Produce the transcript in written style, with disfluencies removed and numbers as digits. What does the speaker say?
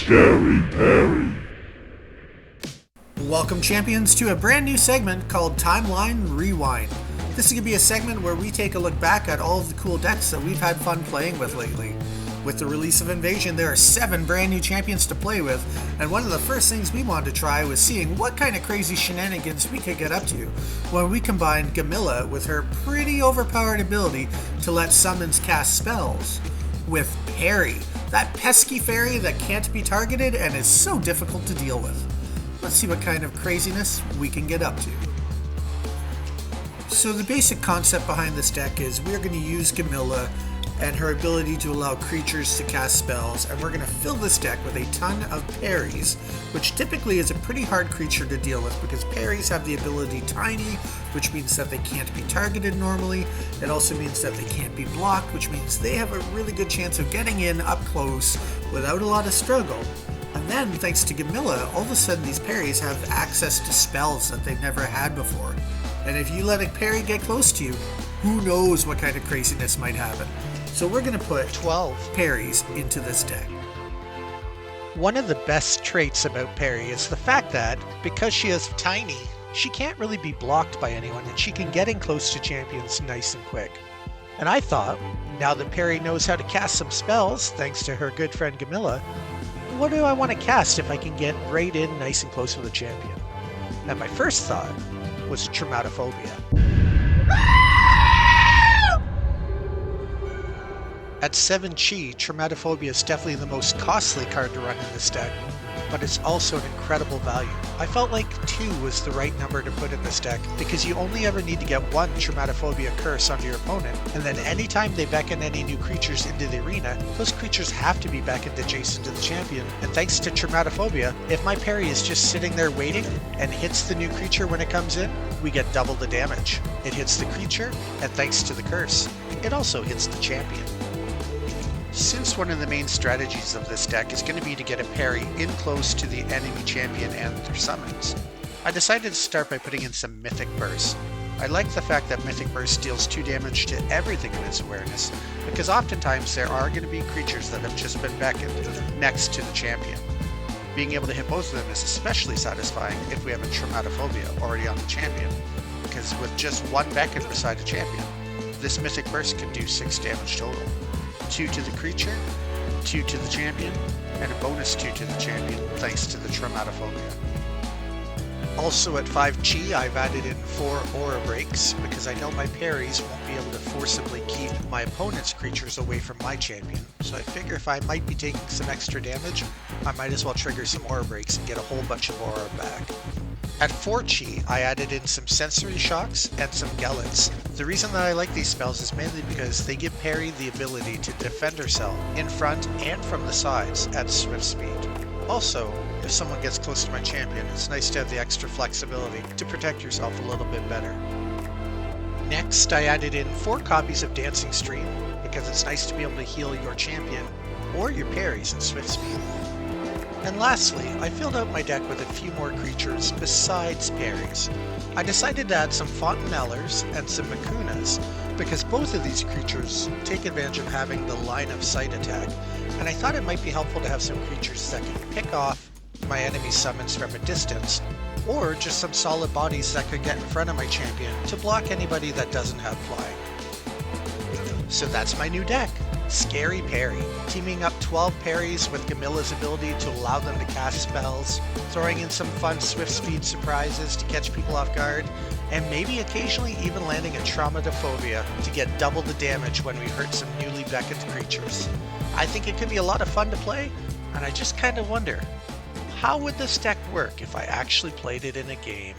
Scary Pari. Welcome, champions, to a brand new segment called Timeline Rewind. This is going to be a segment where we take a look back at all of the cool decks that we've had fun playing with lately. With the release of Invasion, there are 7 brand new champions to play with, and one of the first things we wanted to try was seeing what kind of crazy shenanigans we could get up to when we combined Gamilla with her pretty overpowered ability to let summons cast spells with Pari, that pesky fairy that can't be targeted and is so difficult to deal with. Let's see what kind of craziness we can get up to. So the basic concept behind this deck is we're going to use Gamilla and her ability to allow creatures to cast spells, and we're going to fill this deck with a ton of Paris, which typically is a pretty hard creature to deal with because Paris have the ability Tiny, which means that they can't be targeted normally. It also means that they can't be blocked, which means they have a really good chance of getting in up close without a lot of struggle. And then, thanks to Gamilla, all of a sudden these Paris have access to spells that they've never had before. And if you let a Pari get close to you, who knows what kind of craziness might happen. So we're going to put 12 Paris into this deck. One of the best traits about Pari is the fact that, because she is tiny, she can't really be blocked by anyone and she can get in close to champions nice and quick. And I thought, now that Pari knows how to cast some spells, thanks to her good friend Gamilla, what do I want to cast if I can get right in nice and close with a champion? And my first thought was Traumatophobia. At 7 chi, Traumatophobia is definitely the most costly card to run in this deck, but it's also an incredible value. I felt like 2 was the right number to put in this deck, because you only ever need to get 1 Traumatophobia curse onto your opponent, and then anytime they beckon any new creatures into the arena, those creatures have to be beckoned adjacent to the champion, and thanks to Traumatophobia, if my Pari is just sitting there waiting and hits the new creature when it comes in, we get double the damage. It hits the creature, and thanks to the curse, it also hits the champion. Since one of the main strategies of this deck is going to be to get a Pari in close to the enemy champion and their summons, I decided to start by putting in some Mythic Burst. I like the fact that Mythic Burst deals 2 damage to everything in its awareness, because oftentimes there are going to be creatures that have just been beckoned next to the champion. Being able to hit both of them is especially satisfying if we have a Traumatophobia already on the champion, because with just 1 beckon beside a champion, this Mythic Burst can do 6 damage total. 2 to the creature, 2 to the champion, and a bonus 2 to the champion thanks to the Traumatophobia. Also at 5 chi, I've added in 4 aura breaks because I know my Paris won't be able to forcibly keep my opponent's creatures away from my champion, so I figure if I might be taking some extra damage, I might as well trigger some aura breaks and get a whole bunch of aura back. At 4 chi, I added in some sensory shocks and some gellets. The reason that I like these spells is mainly because they give Pari the ability to defend herself in front and from the sides at swift speed. Also, if someone gets close to my champion, it's nice to have the extra flexibility to protect yourself a little bit better. Next, I added in 4 copies of Dancing Stream because it's nice to be able to heal your champion or your Paris in swift speed. And lastly, I filled out my deck with a few more creatures besides Paris. I decided to add some Fontanellers and some Macunas because both of these creatures take advantage of having the line of sight attack, and I thought it might be helpful to have some creatures that can pick off my enemy summons from a distance, or just some solid bodies that could get in front of my champion to block anybody that doesn't have flying. So that's my new deck. Scary Pari, teaming up 12 Paris with Gamilla's ability to allow them to cast spells, throwing in some fun swift speed surprises to catch people off guard, and maybe occasionally even landing a Traumatophobia to get double the damage when we hurt some newly beckoned creatures. I think it could be a lot of fun to play, and I just kind of wonder, how would this deck work if I actually played it in a game?